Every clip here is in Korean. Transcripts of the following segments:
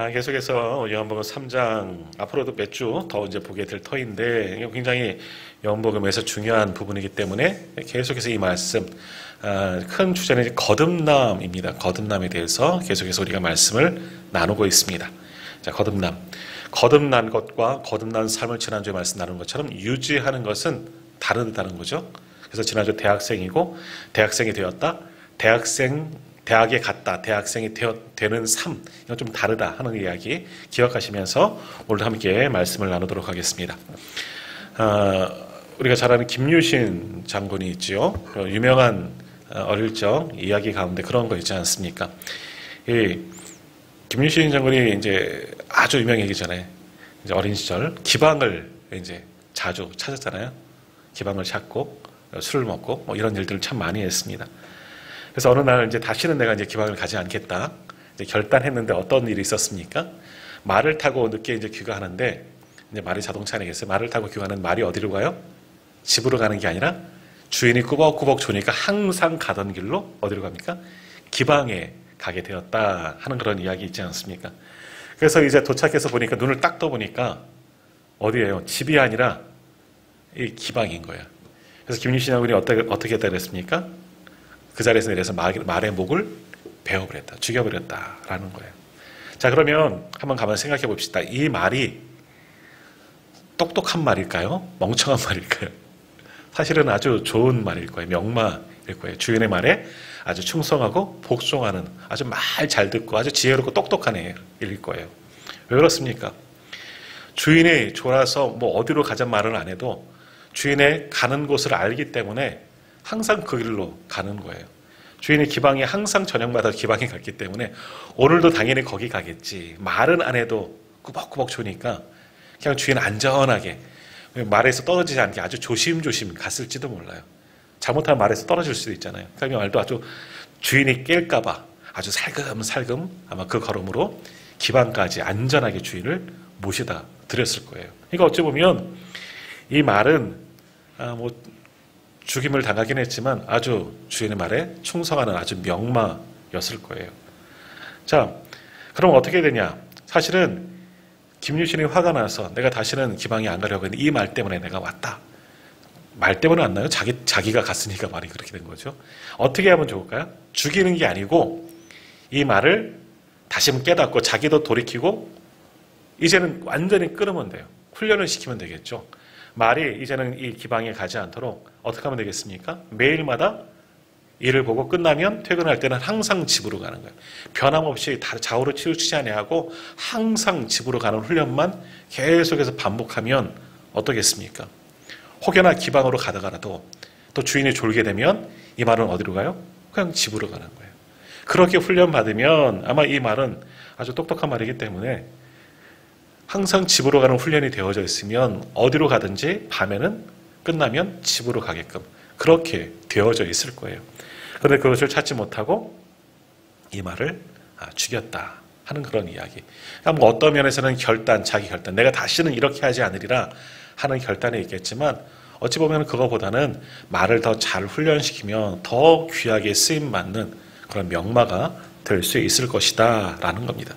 계속해서 요한복음 3장 앞으로도 몇 주 더 이제 보게 될 터인데 굉장히 요한복음에서 중요한 부분이기 때문에 계속해서 이 말씀 큰 주제는 이제 거듭남입니다. 거듭남에 대해서 계속해서 우리가 말씀을 나누고 있습니다. 자, 거듭난 것과 거듭난 삶을 지난주에 말씀 나눈 것처럼 유지하는 것은 다르다는 거죠. 그래서 지난주 대학생이고 대학생이 되었다. 대학에 갔다. 대학생이 되는 삶. 이건 좀 다르다 하는 이야기 기억하시면서 오늘도 함께 말씀을 나누도록 하겠습니다. 우리가 잘 아는 김유신 장군이 있죠. 유명한 어릴 적 이야기 가운데 그런 거 있지 않습니까? 이 김유신 장군이 이제 아주 유명해지기 전에 이제 어린 시절 기방을 이제 자주 찾았잖아요. 기방을 찾고 술을 먹고 뭐 이런 일들을 참 많이 했습니다. 그래서 어느 날 이제 다시는 내가 이제 기방을 가지 않겠다 이제 결단했는데 어떤 일이 있었습니까? 말을 타고 늦게 이제 귀가하는데 이제 말이 자동차 아니겠어요? 말을 타고 귀가하는 말이 어디로 가요? 집으로 가는 게 아니라 주인이 꾸벅꾸벅 조니까 항상 가던 길로 어디로 갑니까? 기방에 가게 되었다 하는 그런 이야기 있지 않습니까? 그래서 이제 도착해서 보니까 눈을 딱 떠보니까 어디예요? 집이 아니라 이 기방인 거예요. 그래서 김유신 장군이 어떻게 했다 그랬습니까? 그 자리에서 내려서 말의 목을 베어버렸다, 죽여버렸다라는 거예요. 자, 그러면 한번 가만 생각해 봅시다. 이 말이 똑똑한 말일까요? 멍청한 말일까요? 사실은 아주 좋은 말일 거예요. 명마일 거예요. 주인의 말에 아주 충성하고 복종하는 아주 말 잘 듣고 아주 지혜롭고 똑똑한 애일 거예요. 왜 그렇습니까? 주인이 졸아서 뭐 어디로 가자는 말은 안 해도 주인의 가는 곳을 알기 때문에 항상 그 길로 가는 거예요. 주인의 기방이 항상 저녁마다 기방에 갔기 때문에 오늘도 당연히 거기 가겠지. 말은 안 해도 꾸벅꾸벅 조니까 그냥 주인 안전하게 말에서 떨어지지 않게 아주 조심조심 갔을지도 몰라요. 잘못하면 말에서 떨어질 수도 있잖아요. 그러니까 말도 아주 주인이 깰까봐 아주 살금살금 아마 그 걸음으로 기방까지 안전하게 주인을 모시다 드렸을 거예요. 그러니까 어찌 보면 이 말은 죽임을 당하긴 했지만 아주 주인의 말에 충성하는 아주 명마였을 거예요. 자, 그럼 어떻게 되냐? 사실은 김유신이 화가 나서 내가 다시는 기방에 안 가려고 했는데 이 말 때문에 내가 왔다. 말 때문에 왔나요? 자기가 갔으니까 말이 그렇게 된 거죠. 어떻게 하면 좋을까요? 죽이는 게 아니고 이 말을 다시 깨닫고 자기도 돌이키고 이제는 완전히 끊으면 돼요. 훈련을 시키면 되겠죠. 말이 이제는 이 기방에 가지 않도록 어떻게 하면 되겠습니까? 매일마다 일을 보고 끝나면 퇴근할 때는 항상 집으로 가는 거예요. 변함없이 좌우로 치우치지 아니하고 항상 집으로 가는 훈련만 계속해서 반복하면 어떻겠습니까? 혹여나 기방으로 가다가라도 또 주인이 졸게 되면 이 말은 어디로 가요? 그냥 집으로 가는 거예요. 그렇게 훈련받으면 아마 이 말은 아주 똑똑한 말이기 때문에 항상 집으로 가는 훈련이 되어져 있으면 어디로 가든지 밤에는 끝나면 집으로 가게끔 그렇게 되어져 있을 거예요. 그런데 그것을 찾지 못하고 이 말을 죽였다 하는 그런 이야기. 그러니까 어떤 면에서는 자기 결단, 내가 다시는 이렇게 하지 않으리라 하는 결단이 있겠지만 어찌 보면 그거보다는 말을 더 잘 훈련시키면 더 귀하게 쓰임받는 그런 명마가 될 수 있을 것이다 라는 겁니다.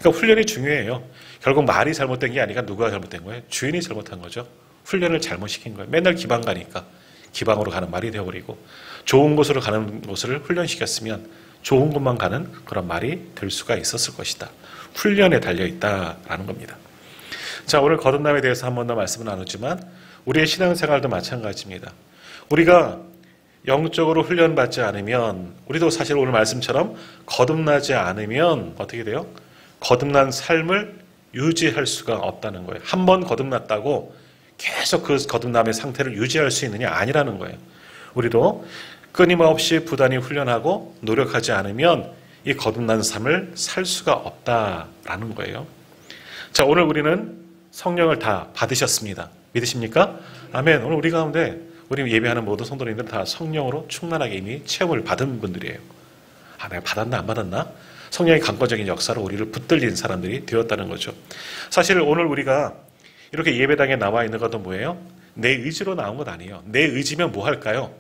그러니까 훈련이 중요해요. 결국 말이 잘못된 게 아니라 누가 잘못된 거예요? 주인이 잘못한 거죠. 훈련을 잘못 시킨 거예요. 맨날 기방 가니까 기방으로 가는 말이 되어버리고 좋은 곳으로 가는 곳을 훈련시켰으면 좋은 곳만 가는 그런 말이 될 수가 있었을 것이다. 훈련에 달려있다라는 겁니다. 자, 오늘 거듭남에 대해서 한 번 더 말씀을 나누지만 우리의 신앙생활도 마찬가지입니다. 우리가 영적으로 훈련받지 않으면 우리도 사실 오늘 말씀처럼 거듭나지 않으면 어떻게 돼요? 거듭난 삶을 유지할 수가 없다는 거예요. 한 번 거듭났다고 계속 그 거듭남의 상태를 유지할 수 있느냐? 아니라는 거예요. 우리도 끊임없이 부단히 훈련하고 노력하지 않으면 이 거듭난 삶을 살 수가 없다라는 거예요. 자, 오늘 우리는 성령을 다 받으셨습니다. 믿으십니까? 아멘. 오늘 우리 가운데 우리 예배하는 모든 성도님들은 다 성령으로 충만하게 이미 체험을 받은 분들이에요. 내가 받았나 안 받았나? 성령의 강권적인 역사로 우리를 붙들린 사람들이 되었다는 거죠. 사실 오늘 우리가 이렇게 예배당에 나와 있는 것도 뭐예요? 내 의지로 나온 것 아니에요. 내 의지면 뭐 할까요?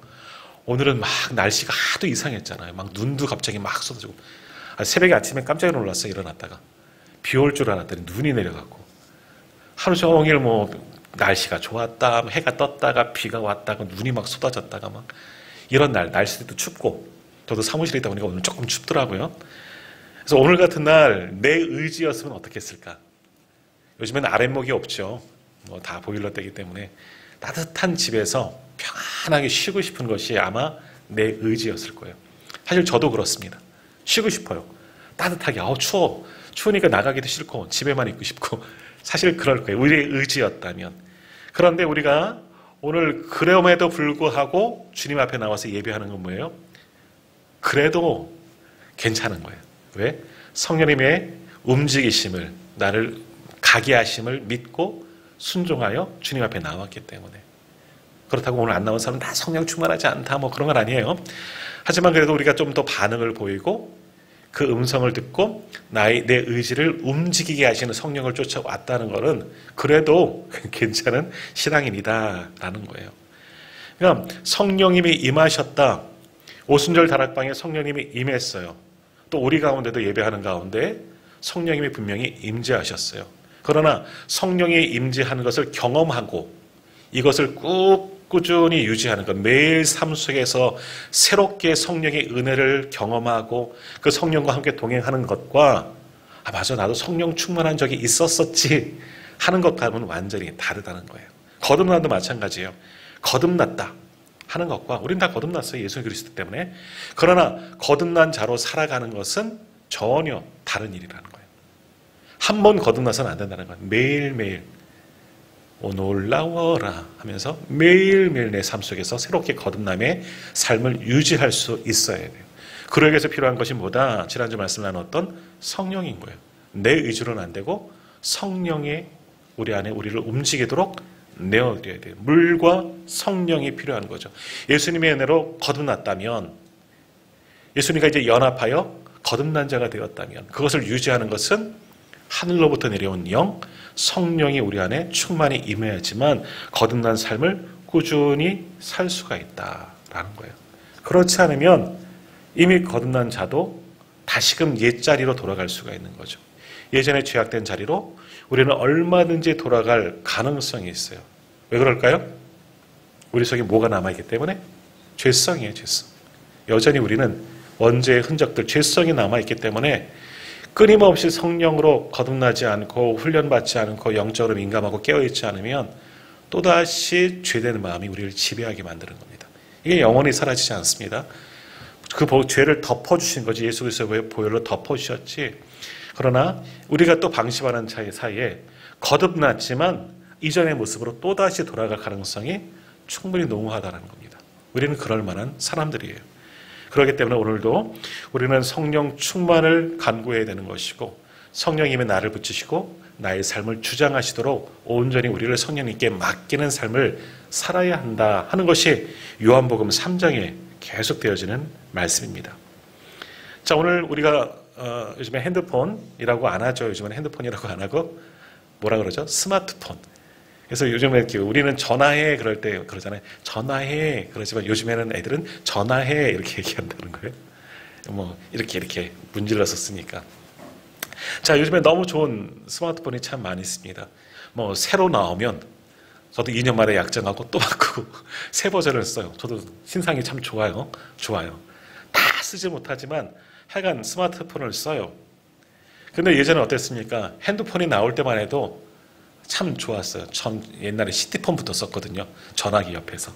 오늘은 막 날씨가 하도 이상했잖아요. 막 눈도 갑자기 막 쏟아지고 새벽에 아침에 깜짝 놀랐어요. 일어났다가 비 올 줄 알았더니 눈이 내려가고, 하루 종일 뭐 날씨가 좋았다, 해가 떴다가 비가 왔다가 눈이 막 쏟아졌다가 막 이런 날씨도 춥고, 저도 사무실에 있다 보니까 오늘 조금 춥더라고요. 그래서 오늘 같은 날 내 의지였으면 어떻게 했을까? 요즘엔 아랫목이 없죠. 뭐 다 보일러 때기 때문에 따뜻한 집에서 편안하게 쉬고 싶은 것이 아마 내 의지였을 거예요. 사실 저도 그렇습니다. 쉬고 싶어요. 따뜻하게. 추워. 추우니까 나가기도 싫고 집에만 있고 싶고 사실 그럴 거예요. 우리의 의지였다면. 그런데 우리가 오늘 그럼에도 불구하고 주님 앞에 나와서 예배하는 건 뭐예요? 그래도 괜찮은 거예요. 왜? 성령님의 움직이심을, 나를 가게 하심을 믿고 순종하여 주님 앞에 나왔기 때문에. 그렇다고 오늘 안 나온 사람은 다 성령 충만하지 않다 뭐 그런 건 아니에요. 하지만 그래도 우리가 좀 더 반응을 보이고 그 음성을 듣고 내 의지를 움직이게 하시는 성령을 쫓아왔다는 것은 그래도 괜찮은 신앙인이다라는 거예요. 그러니까 성령님이 임하셨다. 오순절 다락방에 성령님이 임했어요. 또 우리 가운데도 예배하는 가운데 성령님이 분명히 임재하셨어요. 그러나 성령이 임재하는 것을 경험하고 이것을 꾸준히 유지하는 것, 매일 삶 속에서 새롭게 성령의 은혜를 경험하고 그 성령과 함께 동행하는 것과 맞아 나도 성령 충만한 적이 있었었지 하는 것과는 완전히 다르다는 거예요. 거듭남도 마찬가지예요. 거듭났다 하는 것과 우린 다 거듭났어요. 예수 그리스도 때문에. 그러나 거듭난 자로 살아가는 것은 전혀 다른 일이라는 거예요. 한 번 거듭나서는 안 된다는 거예요. 매일매일 놀라워라 하면서 매일매일 내 삶 속에서 새롭게 거듭남의 삶을 유지할 수 있어야 돼요. 그러기 위해서 필요한 것이 뭐다? 지난주 말씀 나눴던 성령인 거예요. 내 의지로는 안 되고 성령의 우리 안에 우리를 움직이도록 내어드려야 돼요. 물과 성령이 필요한 거죠. 예수님의 은혜로 거듭났다면, 예수님과 이제 연합하여 거듭난 자가 되었다면 그것을 유지하는 것은 하늘로부터 내려온 영, 성령이 우리 안에 충만히 임해야지만 거듭난 삶을 꾸준히 살 수가 있다라는 거예요. 그렇지 않으면 이미 거듭난 자도 다시금 옛자리로 돌아갈 수가 있는 거죠. 예전에 죄악된 자리로 우리는 얼마든지 돌아갈 가능성이 있어요. 왜 그럴까요? 우리 속에 뭐가 남아있기 때문에? 죄성이에요, 죄성. 여전히 우리는 원죄의 흔적들, 죄성이 남아있기 때문에 끊임없이 성령으로 거듭나지 않고 훈련받지 않고 영적으로 민감하고 깨어있지 않으면 또다시 죄되는 마음이 우리를 지배하게 만드는 겁니다. 이게 영원히 사라지지 않습니다. 그 죄를 덮어주신 거지. 예수 그리스도의 보혈로 덮어주셨지. 그러나 우리가 또 방심하는 사이에 거듭났지만 이전의 모습으로 또다시 돌아갈 가능성이 충분히 농후하다는 겁니다. 우리는 그럴 만한 사람들이에요. 그렇기 때문에 오늘도 우리는 성령 충만을 간구해야 되는 것이고 성령님의 나를 붙이시고 나의 삶을 주장하시도록 온전히 우리를 성령님께 맡기는 삶을 살아야 한다 하는 것이 요한복음 3장에 계속 되어지는 말씀입니다. 자, 오늘 우리가 요즘에 핸드폰이라고 안 하죠. 요즘은 핸드폰이라고 안 하고 뭐라 그러죠? 스마트폰. 그래서 요즘에 이렇게 우리는 전화해 그럴 때 그러잖아요. 전화해 그러지만 요즘에는 애들은 전화해 이렇게 얘기한다는 거예요. 뭐 이렇게 문질러서 쓰니까. 자, 요즘에 너무 좋은 스마트폰이 참 많이 있습니다. 뭐 새로 나오면 저도 2년 만에 약정하고 또 바꾸고 새 버전을 써요. 저도 신상이 참 좋아요. 다 쓰지 못하지만 하여간 스마트폰을 써요. 근데 예전에 어땠습니까? 핸드폰이 나올 때만 해도 참 좋았어요. 옛날에 시티폰부터 썼거든요. 전화기 옆에서.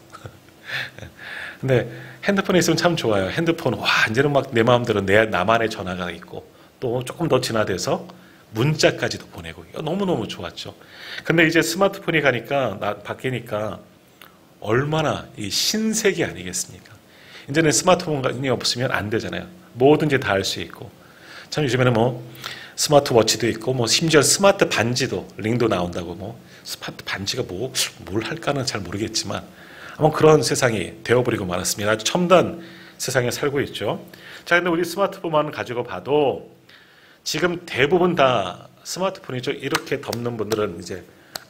근데 핸드폰에 있으면 참 좋아요. 핸드폰, 이제는 막 내 마음대로 나만의 전화가 있고 또 조금 더 진화돼서 문자까지도 보내고 너무너무 좋았죠. 근데 이제 스마트폰이 바뀌니까 얼마나 이 신세계 아니겠습니까? 이제는 스마트폰이 없으면 안 되잖아요. 뭐든지 다 할 수 있고. 참 요즘에는 뭐 스마트워치도 있고 뭐 심지어 스마트 반지도 링도 나온다고 뭐 스마트 반지가 뭘 할까는 잘 모르겠지만 아마 그런 세상이 되어버리고 말았습니다. 아주 첨단 세상에 살고 있죠. 자, 근데 우리 스마트폰만 가지고 봐도 지금 대부분 다 스마트폰이죠. 이렇게 덮는 분들은 이제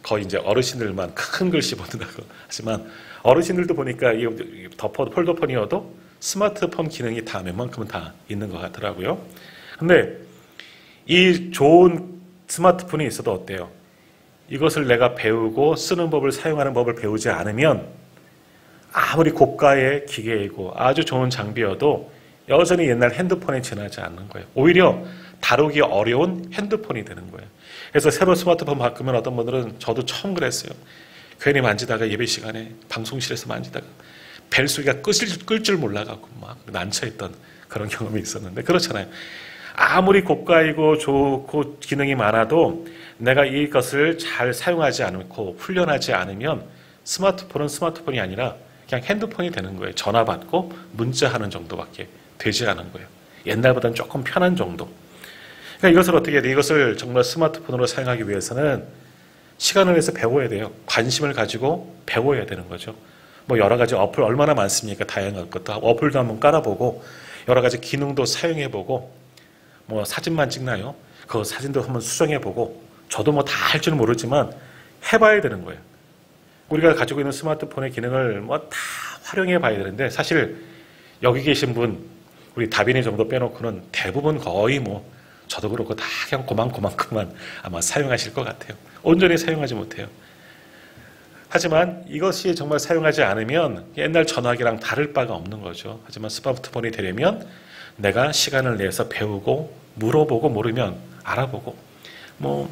거의 이제 어르신들만 큰 글씨 보는다고 하지만 어르신들도 보니까 이 폴더폰이어도 스마트폰 기능이 다 웬만큼은 다 있는 것 같더라고요. 근데 이 좋은 스마트폰이 있어도 어때요? 이것을 내가 배우고 쓰는 법을 사용하는 법을 배우지 않으면 아무리 고가의 기계이고 아주 좋은 장비여도 여전히 옛날 핸드폰에 지나지 않는 거예요. 오히려 다루기 어려운 핸드폰이 되는 거예요. 그래서 새로 스마트폰 바꾸면 어떤 분들은 저도 처음 그랬어요. 괜히 만지다가 예배 시간에 방송실에서 만지다가 벨 소리가 끌 줄 몰라가고 막 난처했던 그런 경험이 있었는데 그렇잖아요. 아무리 고가이고 좋고 기능이 많아도 내가 이것을 잘 사용하지 않고 훈련하지 않으면 스마트폰은 스마트폰이 아니라 그냥 핸드폰이 되는 거예요. 전화 받고 문자하는 정도밖에 되지 않은 거예요. 옛날보다는 조금 편한 정도. 그러니까 이것을 어떻게 해야 돼? 이것을 정말 스마트폰으로 사용하기 위해서는 시간을 내서 배워야 돼요. 관심을 가지고 배워야 되는 거죠. 뭐 여러 가지 어플 얼마나 많습니까? 다양한 것도 어플도 한번 깔아보고 여러 가지 기능도 사용해보고 뭐 사진만 찍나요? 그 사진도 한번 수정해보고 저도 뭐 다 할 줄은 모르지만 해봐야 되는 거예요. 우리가 가지고 있는 스마트폰의 기능을 뭐 다 활용해 봐야 되는데 사실 여기 계신 분 우리 다빈이 정도 빼놓고는 대부분 거의 뭐 저도 그렇고 다 그냥 고만고만고만 아마 사용하실 것 같아요. 온전히 사용하지 못해요. 하지만 이것이 정말 사용하지 않으면 옛날 전화기랑 다를 바가 없는 거죠. 하지만 스마트폰이 되려면 내가 시간을 내서 배우고 물어보고 모르면 알아보고 뭐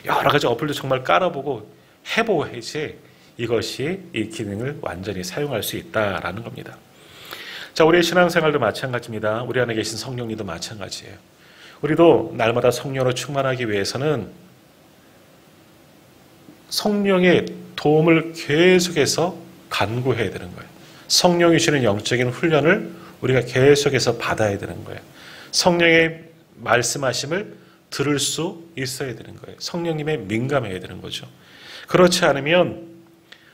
여러 가지 어플도 정말 깔아보고 해보야지 이것이 이 기능을 완전히 사용할 수 있다라는 겁니다. 자, 우리의 신앙생활도 마찬가지입니다. 우리 안에 계신 성령님도 마찬가지예요. 우리도 날마다 성령으로 충만하기 위해서는 성령의 도움을 계속해서 간구해야 되는 거예요. 성령이 주시는 영적인 훈련을 우리가 계속해서 받아야 되는 거예요. 성령의 말씀하심을 들을 수 있어야 되는 거예요. 성령님에 민감해야 되는 거죠. 그렇지 않으면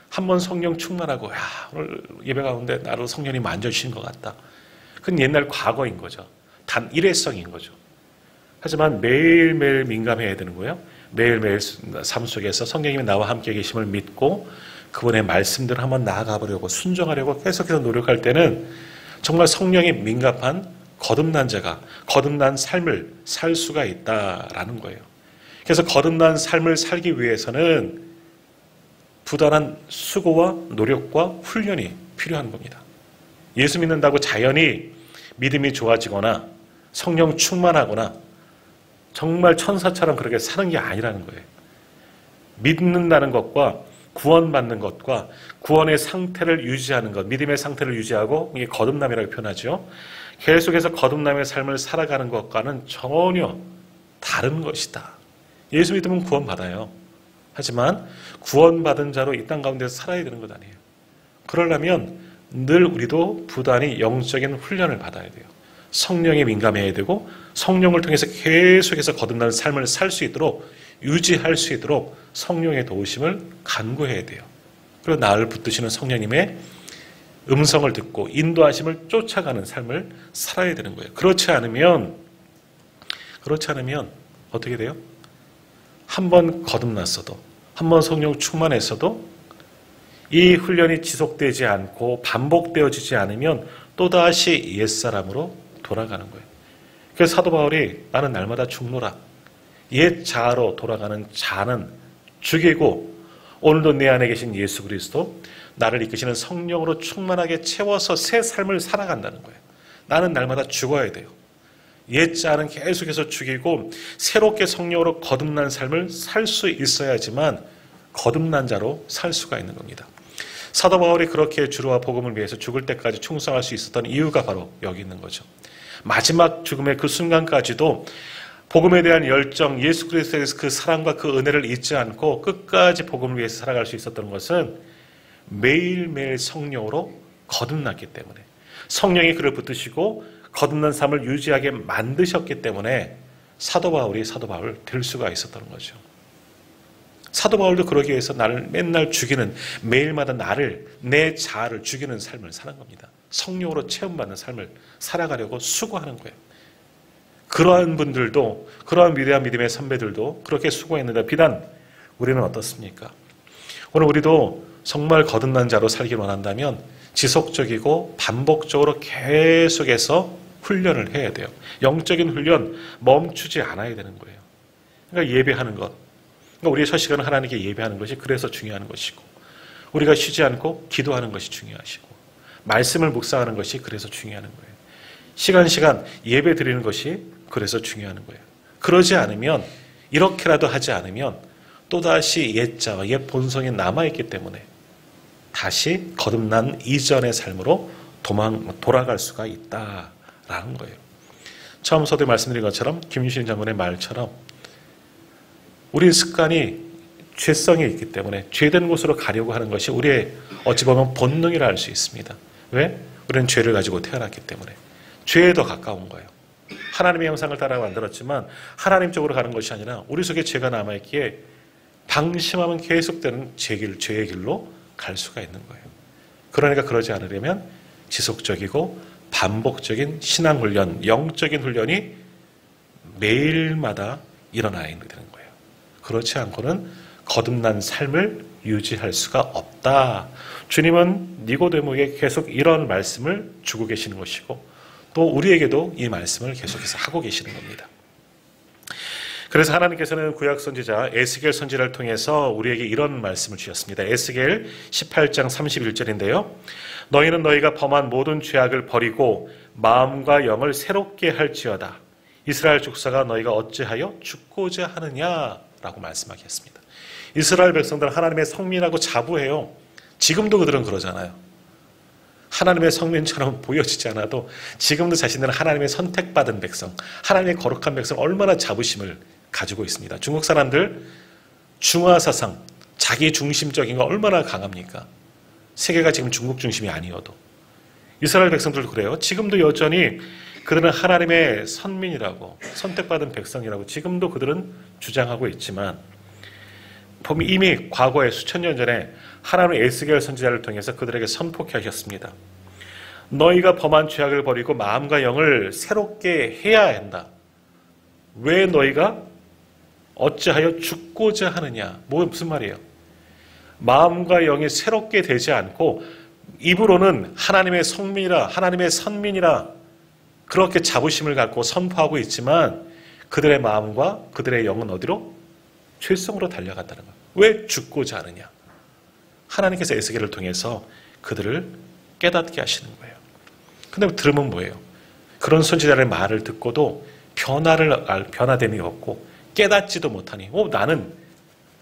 한번 성령 충만하고 야 오늘 예배 가운데 나로 성령이 만져주신 것 같다. 그건 옛날 과거인 거죠. 단 일회성인 거죠. 하지만 매일매일 민감해야 되는 거예요. 매일매일 삶 속에서 성령님이 나와 함께 계심을 믿고 그분의 말씀들을 한번 나아가 보려고 순종하려고 계속해서 노력할 때는 정말 성령에 민감한 거듭난 자가 거듭난 삶을 살 수가 있다라는 거예요. 그래서 거듭난 삶을 살기 위해서는 부단한 수고와 노력과 훈련이 필요한 겁니다. 예수 믿는다고 자연히 믿음이 좋아지거나 성령 충만하거나 정말 천사처럼 그렇게 사는 게 아니라는 거예요. 믿는다는 것과 구원받는 것과 구원의 상태를 유지하는 것, 믿음의 상태를 유지하고 이게 거듭남이라고 표현하죠. 계속해서 거듭남의 삶을 살아가는 것과는 전혀 다른 것이다. 예수 믿으면 구원받아요. 하지만 구원받은 자로 이 땅 가운데서 살아야 되는 것 아니에요. 그러려면 늘 우리도 부단히 영적인 훈련을 받아야 돼요. 성령에 민감해야 되고 성령을 통해서 계속해서 거듭나는 삶을 살 수 있도록 유지할 수 있도록 성령의 도우심을 간구해야 돼요. 그리고 나를 붙드시는 성령님의 음성을 듣고 인도하심을 쫓아가는 삶을 살아야 되는 거예요. 그렇지 않으면 어떻게 돼요? 한 번 거듭났어도 한 번 성령 충만했어도 이 훈련이 지속되지 않고 반복되어지지 않으면 또다시 옛사람으로 돌아가는 거예요. 그래서 사도 바울이 나는 날마다 죽노라. 옛 자아로 돌아가는 자는 죽이고 오늘도 내 안에 계신 예수 그리스도 나를 이끄시는 성령으로 충만하게 채워서 새 삶을 살아간다는 거예요. 나는 날마다 죽어야 돼요. 옛 자는 계속해서 죽이고 새롭게 성령으로 거듭난 삶을 살 수 있어야지만 거듭난 자로 살 수가 있는 겁니다. 사도 바울이 그렇게 주와 복음을 위해서 죽을 때까지 충성할 수 있었던 이유가 바로 여기 있는 거죠. 마지막 죽음의 그 순간까지도 복음에 대한 열정, 예수 그리스도의 그 사랑과 그 은혜를 잊지 않고 끝까지 복음을 위해서 살아갈 수 있었던 것은 매일매일 성령으로 거듭났기 때문에 성령이 그를 붙드시고 거듭난 삶을 유지하게 만드셨기 때문에 사도 바울이 사도 바울 될 수가 있었던 거죠. 사도 바울도 그러기 위해서 나를 맨날 죽이는 매일마다 나를 내 자아를 죽이는 삶을 사는 겁니다. 성령으로 체험받는 삶을 살아가려고 수고하는 거예요. 그러한 분들도 그러한 위대한 믿음의 선배들도 그렇게 수고했는데 비단 우리는 어떻습니까? 오늘 우리도 정말 거듭난 자로 살길 원한다면 지속적이고 반복적으로 계속해서 훈련을 해야 돼요. 영적인 훈련 멈추지 않아야 되는 거예요. 그러니까 예배하는 것. 그러니까 우리의 첫 시간은 하나님께 예배하는 것이 그래서 중요한 것이고, 우리가 쉬지 않고 기도하는 것이 중요하시고, 말씀을 묵상하는 것이 그래서 중요한 거예요. 시간 예배 드리는 것이 그래서 중요한 거예요. 그러지 않으면, 이렇게라도 하지 않으면 또다시 옛자와 옛 본성이 남아있기 때문에 다시 거듭난 이전의 삶으로 돌아갈 수가 있다라는 거예요. 처음 서두에 말씀드린 것처럼 김유신 장군의 말처럼 우리의 습관이 죄성이 있기 때문에 죄된 곳으로 가려고 하는 것이 우리의 어찌 보면 본능이라 할 수 있습니다. 왜? 우리는 죄를 가지고 태어났기 때문에. 죄에 더 가까운 거예요. 하나님의 형상을 따라 만들었지만 하나님 쪽으로 가는 것이 아니라 우리 속에 죄가 남아있기에 방심하면 계속되는 죄의 길로 갈 수가 있는 거예요. 그러니까 그러지 않으려면 지속적이고 반복적인 신앙훈련, 영적인 훈련이 매일마다 일어나야 되는 거예요. 그렇지 않고는 거듭난 삶을 유지할 수가 없다. 주님은 니고데모에게 계속 이런 말씀을 주고 계시는 것이고 또 우리에게도 이 말씀을 계속해서 하고 계시는 겁니다. 그래서 하나님께서는 구약 선지자 에스겔 선지자를 통해서 우리에게 이런 말씀을 주셨습니다. 에스겔 18장 31절인데요. 너희는 너희가 범한 모든 죄악을 버리고 마음과 영을 새롭게 할지어다. 이스라엘 족사가 너희가 어찌하여 죽고자 하느냐라고 말씀하셨습니다. 이스라엘 백성들은 하나님의 성민하고 자부해요. 지금도 그들은 그러잖아요. 하나님의 성민처럼 보여지지 않아도 지금도 자신들은 하나님의 선택받은 백성, 하나님의 거룩한 백성 얼마나 자부심을 가지고 있습니다. 중국 사람들 중화사상, 자기 중심적인 거 얼마나 강합니까? 세계가 지금 중국 중심이 아니어도. 이스라엘 백성들도 그래요. 지금도 여전히 그들은 하나님의 선민이라고 선택받은 백성이라고 지금도 그들은 주장하고 있지만 보면 이미 과거에 수천 년 전에 하나님의 에스겔 선지자를 통해서 그들에게 선포케 하셨습니다. 너희가 범한 죄악을 버리고 마음과 영을 새롭게 해야 한다. 왜 너희가 어찌하여 죽고자 하느냐? 무슨 말이에요? 마음과 영이 새롭게 되지 않고 입으로는 하나님의 성민이라 하나님의 선민이라 그렇게 자부심을 갖고 선포하고 있지만 그들의 마음과 그들의 영은 어디로? 죄성으로 달려간다는 거예요. 왜 죽고자 하느냐? 하나님께서 에스겔을 통해서 그들을 깨닫게 하시는 거예요. 근데 들으면 뭐예요? 그런 선지자의 말을 듣고도 변화됨이 없고 깨닫지도 못하니 나는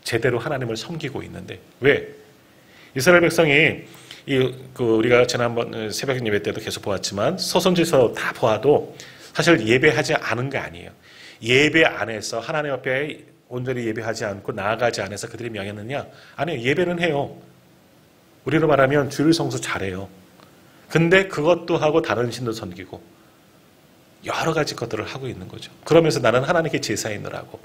제대로 하나님을 섬기고 있는데 왜? 이스라엘 백성이 우리가 지난번 새벽 예배 때도 계속 보았지만 서선지서 다 보아도 사실 예배하지 않은 게 아니에요. 예배 안에서 하나님 앞에 온전히 예배하지 않고 나아가지 않아서 그들이 명했느냐? 아니요. 예배는 해요. 우리로 말하면 주일 성수 잘해요. 근데 그것도 하고 다른 신도 섬기고 여러 가지 것들을 하고 있는 거죠. 그러면서 나는 하나님께 제사인이라고.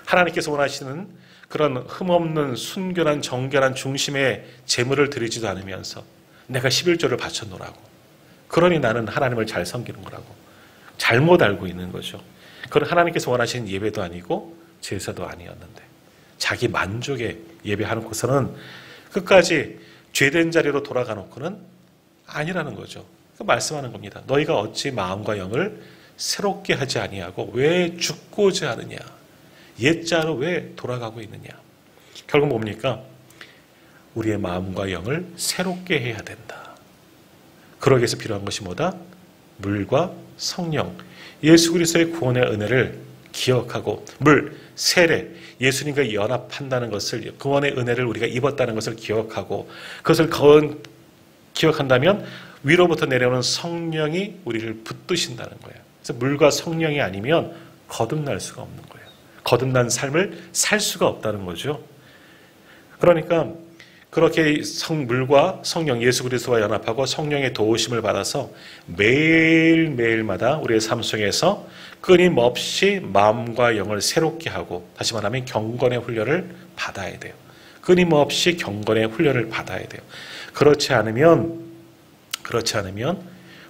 하나님께서 원하시는 그런 흠없는 순결한 정결한 중심의 제물을 드리지도 않으면서 내가 11조를 바쳐놓으라고. 그러니 나는 하나님을 잘 섬기는 거라고. 잘못 알고 있는 거죠. 그건 하나님께서 원하시는 예배도 아니고 제사도 아니었는데 자기 만족에 예배하놓고서는 끝까지 죄된 자리로 돌아가 놓고는 아니라는 거죠. 말씀하는 겁니다. 너희가 어찌 마음과 영을 새롭게 하지 아니하고 왜 죽고자 하느냐? 옛자로 왜 돌아가고 있느냐? 결국 뭡니까? 우리의 마음과 영을 새롭게 해야 된다. 그러기 위해서 필요한 것이 뭐다? 물과 성령, 예수 그리스도의 구원의 은혜를 기억하고 물, 세례, 예수님과 연합한다는 것을 구원의 은혜를 우리가 입었다는 것을 기억하고 그것을 기억한다면 위로부터 내려오는 성령이 우리를 붙드신다는 거예요. 그래서 물과 성령이 아니면 거듭날 수가 없는 거예요. 거듭난 삶을 살 수가 없다는 거죠. 그러니까 그렇게 물과 성령 예수 그리스도와 연합하고 성령의 도우심을 받아서 매일매일마다 우리의 삶 속에서 끊임없이 마음과 영을 새롭게 하고 다시 말하면 경건의 훈련을 받아야 돼요. 끊임없이 경건의 훈련을 받아야 돼요. 그렇지 않으면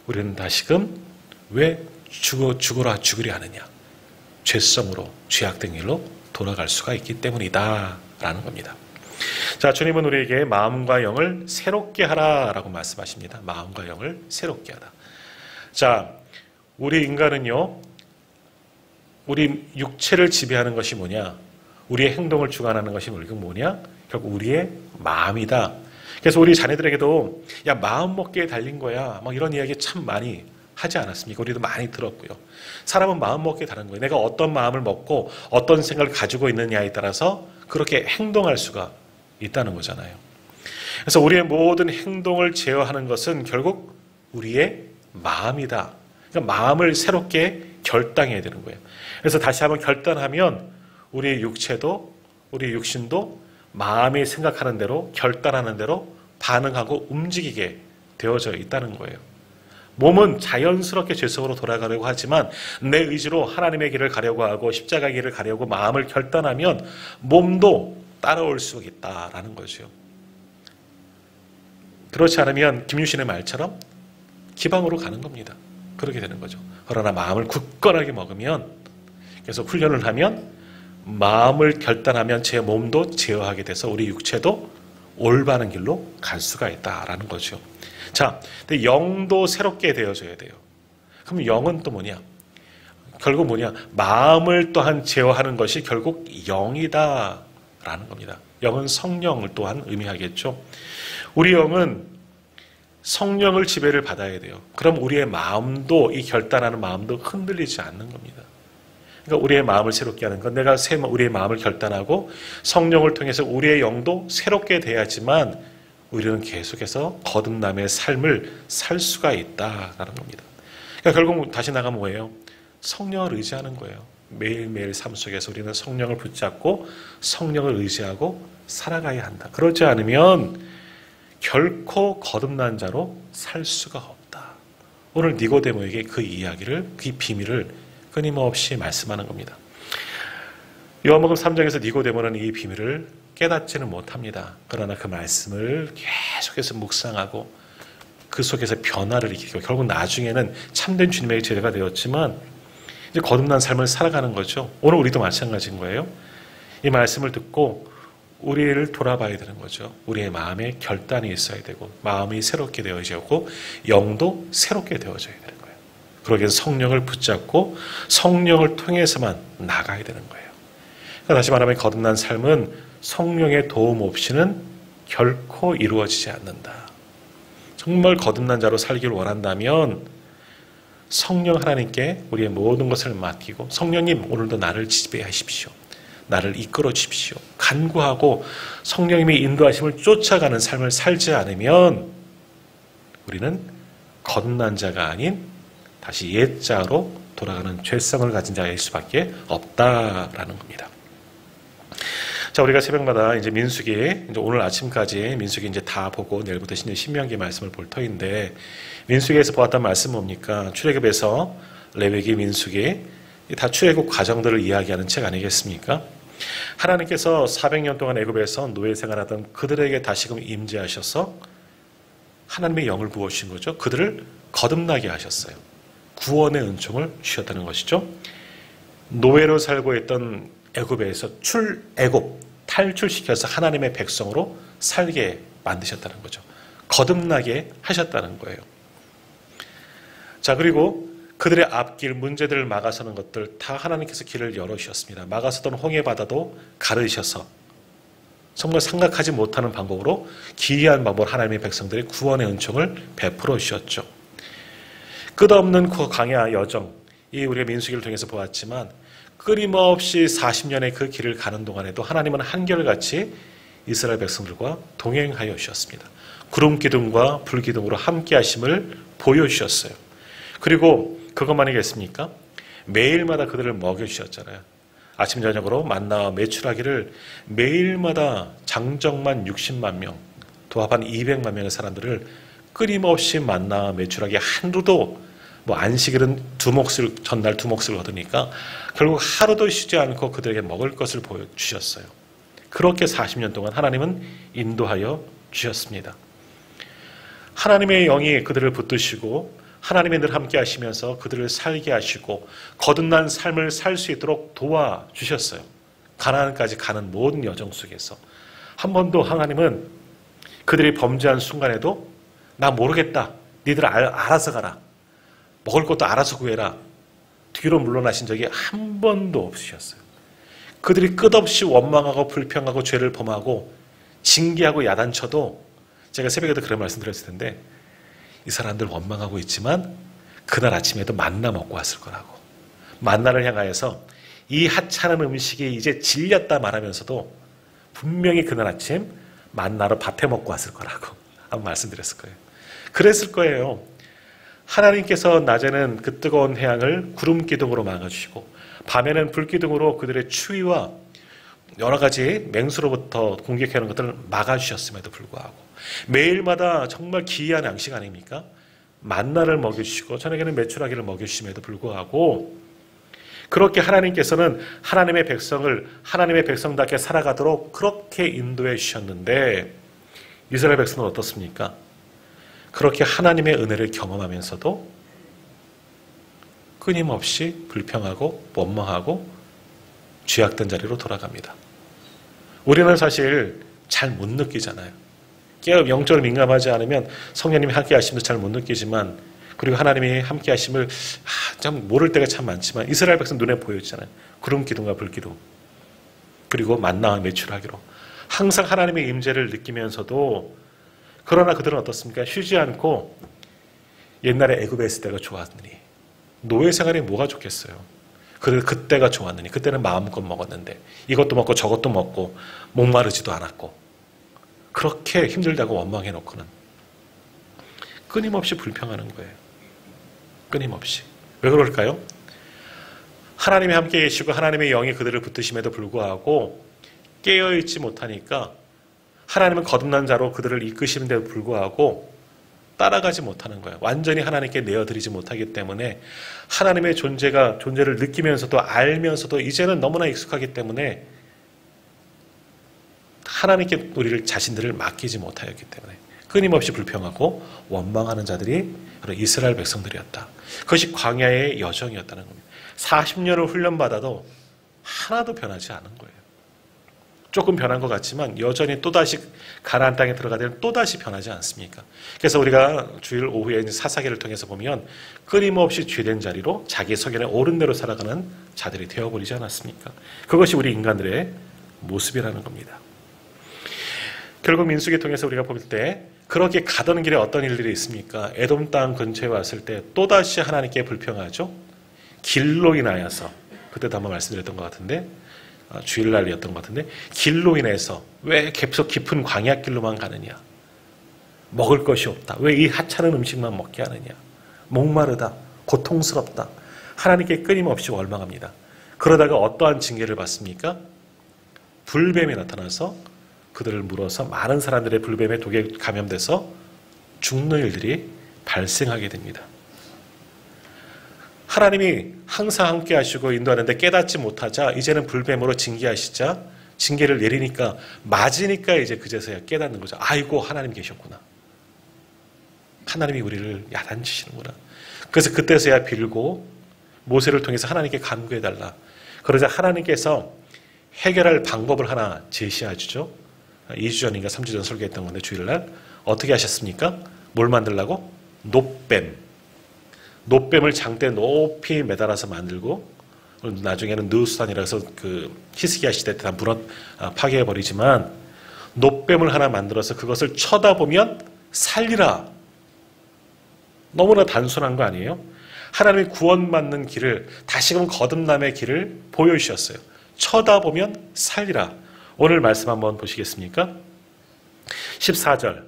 우리는 다시금 왜 죽으려 하느냐? 죄성으로 죄악된 길로 돌아갈 수가 있기 때문이다 라는 겁니다. 자, 주님은 우리에게 마음과 영을 새롭게 하라라고 말씀하십니다. 마음과 영을 새롭게 하라. 자, 우리 인간은요, 우리 육체를 지배하는 것이 뭐냐? 우리의 행동을 주관하는 것이 뭐냐? 결국 우리의 마음이다. 그래서 우리 자녀들에게도 야 마음 먹기에 달린 거야. 막 이런 이야기 참 많이 하지 않았습니까? 우리도 많이 들었고요. 사람은 마음 먹기에 다른 거예요. 내가 어떤 마음을 먹고 어떤 생각을 가지고 있느냐에 따라서 그렇게 행동할 수가 있다는 거잖아요. 그래서 우리의 모든 행동을 제어하는 것은 결국 우리의 마음이다. 그러니까 마음을 새롭게 결단해야 되는 거예요. 그래서 다시 한번 결단하면 우리의 육체도 우리 육신도 마음이 생각하는 대로 결단하는 대로 반응하고 움직이게 되어져 있다는 거예요. 몸은 자연스럽게 죄 속으로 돌아가려고 하지만 내 의지로 하나님의 길을 가려고 하고 십자가의 길을 가려고 마음을 결단하면 몸도 따라올 수 있다라는 거죠. 그렇지 않으면 김유신의 말처럼 기방으로 가는 겁니다. 그렇게 되는 거죠. 그러나 마음을 굳건하게 먹으면 계속 훈련을 하면 마음을 결단하면 제 몸도 제어하게 돼서 우리 육체도 올바른 길로 갈 수가 있다라는 거죠. 자, 근데 영도 새롭게 되어져야 돼요. 그럼 영은 또 뭐냐? 결국 뭐냐? 마음을 또한 제어하는 것이 결국 영이다라는 겁니다. 영은 성령을 또한 의미하겠죠. 우리 영은 성령을 지배를 받아야 돼요. 그럼 우리의 마음도 이 결단하는 마음도 흔들리지 않는 겁니다. 그러니까 우리의 마음을 새롭게 하는 건 내가 우리의 마음을 결단하고 성령을 통해서 우리의 영도 새롭게 돼야지만 우리는 계속해서 거듭남의 삶을 살 수가 있다라는 겁니다. 그러니까 결국 다시 나가면 뭐예요? 성령을 의지하는 거예요. 매일매일 삶 속에서 우리는 성령을 붙잡고 성령을 의지하고 살아가야 한다. 그렇지 않으면 결코 거듭난 자로 살 수가 없다. 오늘 니고데모에게 그 이야기를, 그 비밀을 끊임없이 말씀하는 겁니다. 요한복음 3장에서 니고데모는 이 비밀을 깨닫지는 못합니다. 그러나 그 말씀을 계속해서 묵상하고 그 속에서 변화를 일으키고 결국 나중에는 참된 주님의 제자가 되었지만 이제 거듭난 삶을 살아가는 거죠. 오늘 우리도 마찬가지인 거예요. 이 말씀을 듣고 우리를 돌아봐야 되는 거죠. 우리의 마음에 결단이 있어야 되고 마음이 새롭게 되어지고 영도 새롭게 되어져야 되는 거예요. 그러기 위해서 성령을 붙잡고 성령을 통해서만 나가야 되는 거예요. 그러니까 다시 말하면 거듭난 삶은 성령의 도움 없이는 결코 이루어지지 않는다. 정말 거듭난 자로 살기를 원한다면 성령 하나님께 우리의 모든 것을 맡기고 성령님 오늘도 나를 지배하십시오. 나를 이끌어 주십시오. 간구하고 성령님의 인도하심을 쫓아가는 삶을 살지 않으면 우리는 거듭난 자가 아닌 다시 옛자로 돌아가는 죄성을 가진 자일 수밖에 없다라는 겁니다. 자, 우리가 새벽마다 이제 민수기, 이제 오늘 아침까지 민수기 이제 다 보고 내일부터 신명기 말씀을 볼 터인데 민수기에서 보았던 말씀 뭡니까? 출애굽에서 레위기, 민수기 다 출애굽 과정들을 이야기하는 책 아니겠습니까? 하나님께서 400년 동안 애굽에서 노예 생활하던 그들에게 다시금 임재하셔서 하나님의 영을 부어주신 거죠. 그들을 거듭나게 하셨어요. 구원의 은총을 주셨다는 것이죠. 노예로 살고 있던 애굽에서 탈출시켜서 하나님의 백성으로 살게 만드셨다는 거죠. 거듭나게 하셨다는 거예요. 자, 그리고 그들의 앞길, 문제들을 막아서는 것들 다 하나님께서 길을 열어주셨습니다. 막아서던 홍해바다도 가르셔서 정말 생각하지 못하는 방법으로 기이한 방법으로 하나님의 백성들의 구원의 은총을 베풀어 주셨죠. 끝없는 그 광야 여정, 이 우리가 민수기를 통해서 보았지만 끊임없이 40년의 그 길을 가는 동안에도 하나님은 한결같이 이스라엘 백성들과 동행하여 주셨습니다. 구름 기둥과 불 기둥으로 함께 하심을 보여주셨어요. 그리고 그것만이겠습니까? 매일마다 그들을 먹여주셨잖아요. 아침 저녁으로 만나와 메추라기를 매일마다 장정만 60만 명, 도합한 200만 명의 사람들을 끊임없이 만나와 메추라기 하루도 안식일은 전날 두 몫을 얻으니까 결국 하루도 쉬지 않고 그들에게 먹을 것을 보여주셨어요. 그렇게 40년 동안 하나님은 인도하여 주셨습니다. 하나님의 영이 그들을 붙드시고 하나님의 늘 함께 하시면서 그들을 살게 하시고 거듭난 삶을 살 수 있도록 도와주셨어요. 가나안까지 가는 모든 여정 속에서 한 번도 하나님은 그들이 범죄한 순간에도 나 모르겠다. 니들 알아서 가라. 먹을 것도 알아서 구해라. 뒤로 물러나신 적이 한 번도 없으셨어요. 그들이 끝없이 원망하고 불평하고 죄를 범하고 징계하고 야단쳐도 제가 새벽에도 그런 말씀 드렸을 텐데 이 사람들 원망하고 있지만 그날 아침에도 만나 먹고 왔을 거라고. 만나를 향하여서 이 하찮은 음식이 이제 질렸다 말하면서도 분명히 그날 아침 만나로 밥 해 먹고 왔을 거라고 한번 말씀드렸을 거예요. 그랬을 거예요. 하나님께서 낮에는 그 뜨거운 태양을 구름 기둥으로 막아주시고 밤에는 불 기둥으로 그들의 추위와 여러 가지 맹수로부터 공격하는 것들을 막아주셨음에도 불구하고 매일마다 정말 기이한 양식 아닙니까? 만나를 먹여주시고 저녁에는 메추라기를 먹여주심에도 불구하고 그렇게 하나님께서는 하나님의 백성을 하나님의 백성답게 살아가도록 그렇게 인도해 주셨는데 이스라엘 백성은 어떻습니까? 그렇게 하나님의 은혜를 경험하면서도 끊임없이 불평하고 원망하고 죄악된 자리로 돌아갑니다. 우리는 사실 잘 못 느끼잖아요. 영적으로 민감하지 않으면 성령님이 함께 하심도 잘 못 느끼지만 그리고 하나님이 함께 하심을 참 모를 때가 참 많지만 이스라엘 백성 눈에 보여지잖아요. 구름 기둥과 불 기둥 그리고 만나와 메추라기로 항상 하나님의 임재를 느끼면서도 그러나 그들은 어떻습니까? 쉬지 않고 옛날에 애굽에 있을 때가 좋았느니 노예 생활이 뭐가 좋겠어요. 그래도 그때가 좋았느니 그때는 마음껏 먹었는데 이것도 먹고 저것도 먹고 목마르지도 않았고 그렇게 힘들다고 원망해 놓고는 끊임없이 불평하는 거예요. 끊임없이. 왜 그럴까요? 하나님이 함께 계시고 하나님의 영이 그들을 붙드심에도 불구하고 깨어있지 못하니까 하나님은 거듭난 자로 그들을 이끄시는데도 불구하고 따라가지 못하는 거예요. 완전히 하나님께 내어드리지 못하기 때문에 하나님의 존재를 느끼면서도 알면서도 이제는 너무나 익숙하기 때문에 하나님께 우리를 자신들을 맡기지 못하였기 때문에 끊임없이 불평하고 원망하는 자들이 바로 이스라엘 백성들이었다. 그것이 광야의 여정이었다는 겁니다. 40년을 훈련받아도 하나도 변하지 않은 거예요. 조금 변한 것 같지만 여전히 또다시 가나안 땅에 들어가되면 또다시 변하지 않습니까? 그래서 우리가 주일 오후에 사사기를 통해서 보면 끊임없이 죄된 자리로 자기 소견에 옳은 대로 살아가는 자들이 되어버리지 않았습니까? 그것이 우리 인간들의 모습이라는 겁니다. 결국 민수기 통해서 우리가 볼 때 그렇게 가던 길에 어떤 일들이 있습니까? 에돔 땅 근처에 왔을 때 또다시 하나님께 불평하죠. 길로 인하여서 그때도 한번 말씀드렸던 것 같은데 주일날이었던 것 같은데 길로 인해서 왜 계속 깊은 광야길로만 가느냐? 먹을 것이 없다. 왜 이 하찮은 음식만 먹게 하느냐? 목마르다. 고통스럽다. 하나님께 끊임없이 원망합니다. 그러다가 어떠한 징계를 받습니까? 불뱀이 나타나서 그들을 물어서 많은 사람들의 불뱀의 독에 감염돼서 죽는 일들이 발생하게 됩니다. 하나님이 항상 함께 하시고 인도하는데 깨닫지 못하자 이제는 불뱀으로 징계하시자 징계를 내리니까 맞으니까 이제 그제서야 깨닫는 거죠. 아이고 하나님 계셨구나. 하나님이 우리를 야단치시는구나. 그래서 그때서야 빌고 모세를 통해서 하나님께 간구해달라. 그러자 하나님께서 해결할 방법을 하나 제시해 주죠. 2주 전인가 3주 전 설교했던 건데 주일날 어떻게 하셨습니까? 뭘 만들라고? 노뱀을 장대 높이 매달아서 만들고 나중에는 느우수단이라 해서 그 히스기야 시대 때 다 파괴해버리지만 노뱀을 하나 만들어서 그것을 쳐다보면 살리라. 너무나 단순한 거 아니에요? 하나님이 구원받는 길을 다시금 거듭남의 길을 보여주셨어요. 쳐다보면 살리라. 오늘 말씀 한번 보시겠습니까? 14절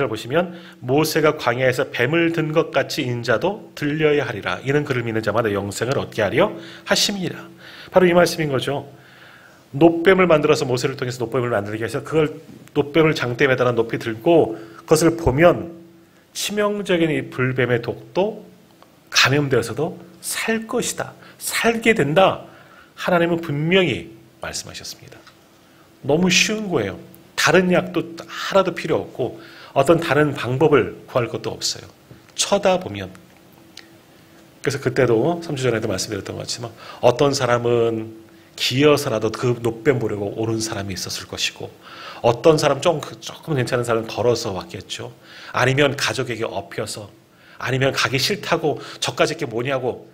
보시면 모세가 광야에서 뱀을 든 것 같이 인자도 들려야 하리라. 이는 그를 믿는 자마다 영생을 얻게 하려 하심이라. 바로 이 말씀인 거죠. 노뱀을 만들어서 모세를 통해서 노뱀을 만들게 해서 그걸 노뱀을 장대에 매달아 높이 들고 그것을 보면 치명적인 이 불뱀의 독도 감염되어서도 살 것이다. 살게 된다. 하나님은 분명히 말씀하셨습니다. 너무 쉬운 거예요. 다른 약도 하나도 필요 없고 어떤 다른 방법을 구할 것도 없어요. 쳐다보면. 그래서 그때도 3주 전에도 말씀드렸던 것 같지만 어떤 사람은 기어서라도 그 노뱀 보려고 오는 사람이 있었을 것이고 어떤 사람 조금 괜찮은 사람은 걸어서 왔겠죠. 아니면 가족에게 업혀서 아니면 가기 싫다고 저까지 게 뭐냐고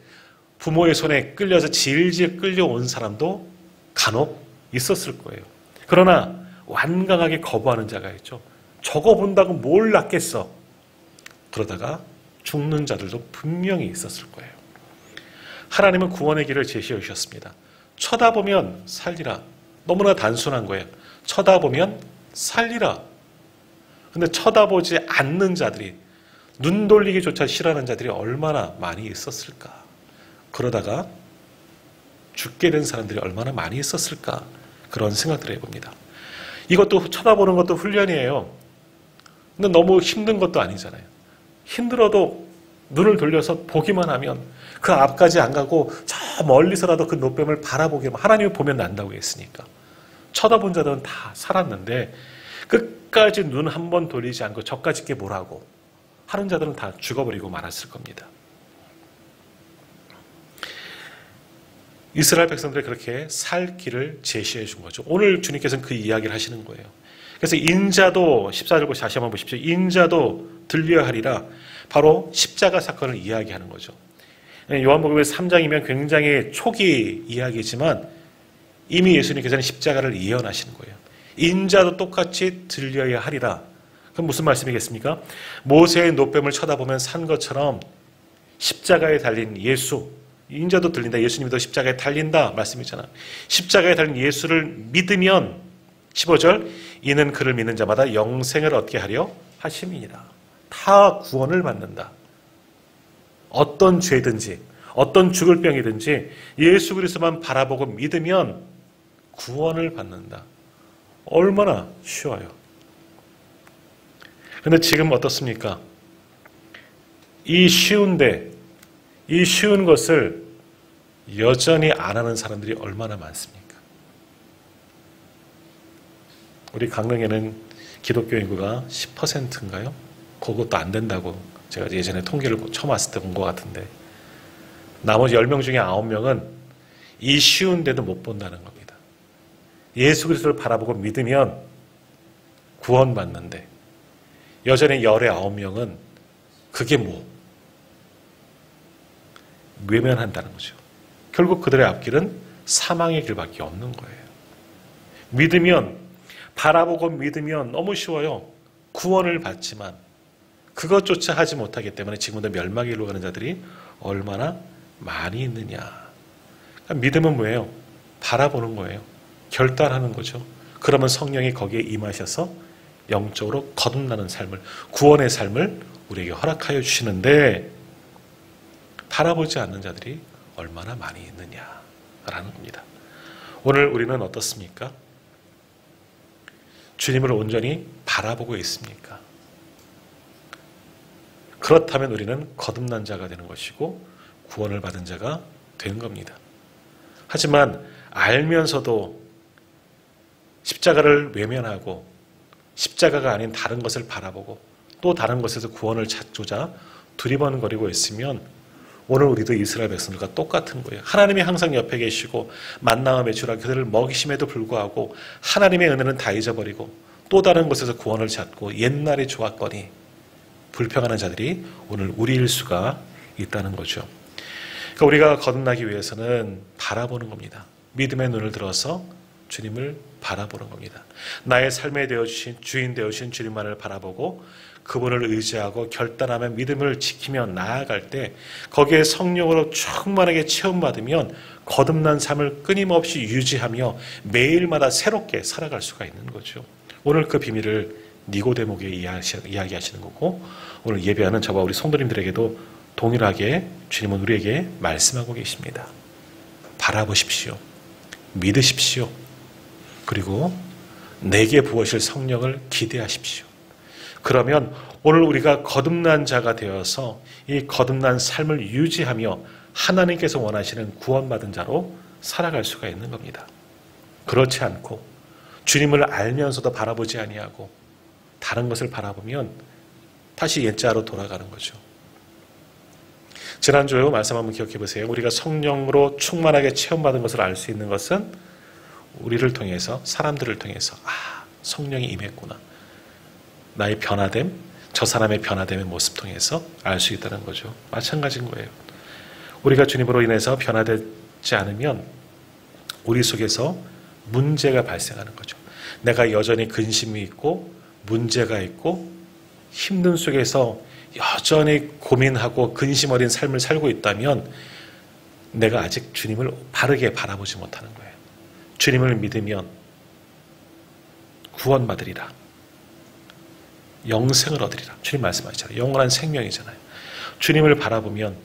부모의 손에 끌려서 질질 끌려온 사람도 간혹 있었을 거예요. 그러나 완강하게 거부하는 자가 있죠. 저거 본다고 뭘 낫겠어. 그러다가 죽는 자들도 분명히 있었을 거예요. 하나님은 구원의 길을 제시해 주셨습니다. 쳐다보면 살리라. 너무나 단순한 거예요. 쳐다보면 살리라. 근데 쳐다보지 않는 자들이, 눈 돌리기조차 싫어하는 자들이 얼마나 많이 있었을까. 그러다가 죽게 된 사람들이 얼마나 많이 있었을까. 그런 생각들을 해봅니다. 이것도 쳐다보는 것도 훈련이에요. 근데 너무 힘든 것도 아니잖아요. 힘들어도 눈을 돌려서 보기만 하면 그 앞까지 안 가고 저 멀리서라도 그 노뱀을 바라보기만, 하나님을 보면 난다고 했으니까. 쳐다본 자들은 다 살았는데 끝까지 눈 한 번 돌리지 않고 저까지 게 뭐라고 하는 자들은 다 죽어버리고 말았을 겁니다. 이스라엘 백성들이 그렇게 살 길을 제시해 준 거죠. 오늘 주님께서는 그 이야기를 하시는 거예요. 그래서 인자도, 14절 다시 한번 보십시오. 인자도 들려야 하리라. 바로 십자가 사건을 이야기하는 거죠. 요한복음 3장이면 굉장히 초기 이야기지만 이미 예수님께서는 십자가를 예언하시는 거예요. 인자도 똑같이 들려야 하리라. 그럼 무슨 말씀이겠습니까? 모세의 노뱀을 쳐다보면 산 것처럼 십자가에 달린 예수, 인자도 들린다. 예수님도 십자가에 달린다 말씀이잖아. 십자가에 달린 예수를 믿으면 15절 이는 그를 믿는 자마다 영생을 얻게 하려 하심이니라. 다 구원을 받는다. 어떤 죄든지 어떤 죽을 병이든지 예수 그리스도만 바라보고 믿으면 구원을 받는다. 얼마나 쉬워요. 그런데 지금 어떻습니까? 이 쉬운데, 이 쉬운 것을 여전히 안 하는 사람들이 얼마나 많습니까? 우리 강릉에는 기독교 인구가 10%인가요? 그것도 안 된다고 제가 예전에 통계를 처음 왔을 때 본 것 같은데, 나머지 10명 중에 9명은 이 쉬운데도 못 본다는 겁니다. 예수 그리스도를 바라보고 믿으면 구원받는데 여전히 열의 9명은 그게 뭐 외면한다는 거죠. 결국 그들의 앞길은 사망의 길밖에 없는 거예요. 믿으면, 바라보고 믿으면 너무 쉬워요. 구원을 받지만 그것조차 하지 못하기 때문에 지금도 멸망의 길로 가는 자들이 얼마나 많이 있느냐. 그러니까 믿음은 뭐예요? 바라보는 거예요. 결단하는 거죠. 그러면 성령이 거기에 임하셔서 영적으로 거듭나는 삶을, 구원의 삶을 우리에게 허락하여 주시는데 바라보지 않는 자들이 얼마나 많이 있느냐라는 겁니다. 오늘 우리는 어떻습니까? 주님을 온전히 바라보고 있습니까? 그렇다면 우리는 거듭난 자가 되는 것이고 구원을 받은 자가 되는 겁니다. 하지만 알면서도 십자가를 외면하고 십자가가 아닌 다른 것을 바라보고 또 다른 것에서 구원을 찾고자 두리번거리고 있으면 오늘 우리도 이스라엘 백성들과 똑같은 거예요. 하나님이 항상 옆에 계시고 만나와 메추라 그들을 먹이심에도 불구하고 하나님의 은혜는 다 잊어버리고 또 다른 곳에서 구원을 찾고 옛날이 좋았거니 불평하는 자들이 오늘 우리일 수가 있다는 거죠. 그러니까 우리가 거듭나기 위해서는 바라보는 겁니다. 믿음의 눈을 들어서 주님을 바라보는 겁니다. 나의 삶에 되어주신 주인 되어주신 주님만을 바라보고 그분을 의지하고 결단하며 믿음을 지키며 나아갈 때 거기에 성령으로 충만하게 체험받으면 거듭난 삶을 끊임없이 유지하며 매일마다 새롭게 살아갈 수가 있는 거죠. 오늘 그 비밀을 니고데모에게 이야기하시는 거고 오늘 예배하는 저와 우리 성도님들에게도 동일하게 주님은 우리에게 말씀하고 계십니다. 바라보십시오. 믿으십시오. 그리고 내게 부으실 성령을 기대하십시오. 그러면 오늘 우리가 거듭난 자가 되어서 이 거듭난 삶을 유지하며 하나님께서 원하시는 구원받은 자로 살아갈 수가 있는 겁니다. 그렇지 않고 주님을 알면서도 바라보지 아니하고 다른 것을 바라보면 다시 옛자로 돌아가는 거죠. 지난주에 말씀 한번 기억해 보세요. 우리가 성령으로 충만하게 체험받은 것을 알 수 있는 것은 우리를 통해서, 사람들을 통해서 성령이 임했구나. 나의 변화됨, 저 사람의 변화됨의 모습 통해서 알 수 있다는 거죠. 마찬가지인 거예요. 우리가 주님으로 인해서 변화되지 않으면 우리 속에서 문제가 발생하는 거죠. 내가 여전히 근심이 있고 문제가 있고 힘든 속에서 여전히 고민하고 근심 어린 삶을 살고 있다면 내가 아직 주님을 바르게 바라보지 못하는 거예요. 주님을 믿으면 구원받으리라. 영생을 얻으리라. 주님 말씀하시잖아요. 영원한 생명이잖아요. 주님을 바라보면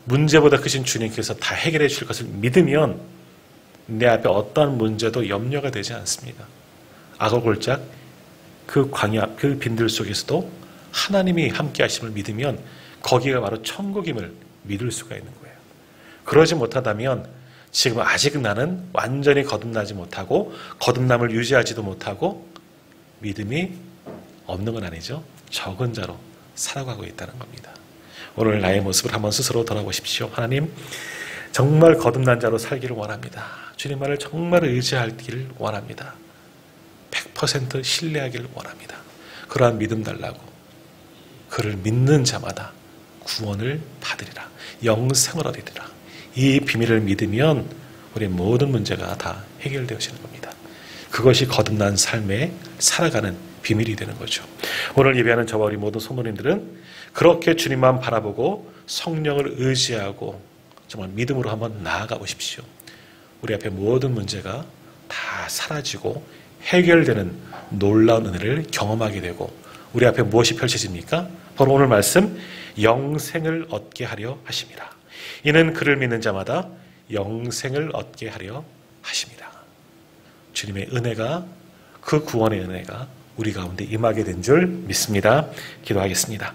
문제보다 크신 주님께서 다 해결해 주실 것을 믿으면 내 앞에 어떠한 문제도 염려가 되지 않습니다. 악어 골짝 그 광야, 그 빈들 속에서도 하나님이 함께 하심을 믿으면 거기가 바로 천국임을 믿을 수가 있는 거예요. 그러지 못하다면 지금 아직 나는 완전히 거듭나지 못하고 거듭남을 유지하지도 못하고 믿음이 없는 건 아니죠. 적은 자로 살아가고 있다는 겁니다. 오늘 나의 모습을 한번 스스로 돌아보십시오. 하나님, 정말 거듭난 자로 살기를 원합니다. 주님만을 정말 의지하기를 원합니다. 100% 신뢰하기를 원합니다. 그러한 믿음 달라고. 그를 믿는 자마다 구원을 받으리라. 영생을 얻으리라. 이 비밀을 믿으면 우리의 모든 문제가 다 해결되어지는 겁니다. 그것이 거듭난 삶에 살아가는 비밀이 되는 거죠. 오늘 예배하는 저와 우리 모든 성도님들은 그렇게 주님만 바라보고 성령을 의지하고 정말 믿음으로 한번 나아가 보십시오. 우리 앞에 모든 문제가 다 사라지고 해결되는 놀라운 은혜를 경험하게 되고 우리 앞에 무엇이 펼쳐집니까? 바로 오늘 말씀 영생을 얻게 하려 하심이라. 이는 그를 믿는 자마다 영생을 얻게 하려 하심이라. 주님의 은혜가 그 구원의 은혜가 우리 가운데 임하게 된 줄 믿습니다. 기도하겠습니다.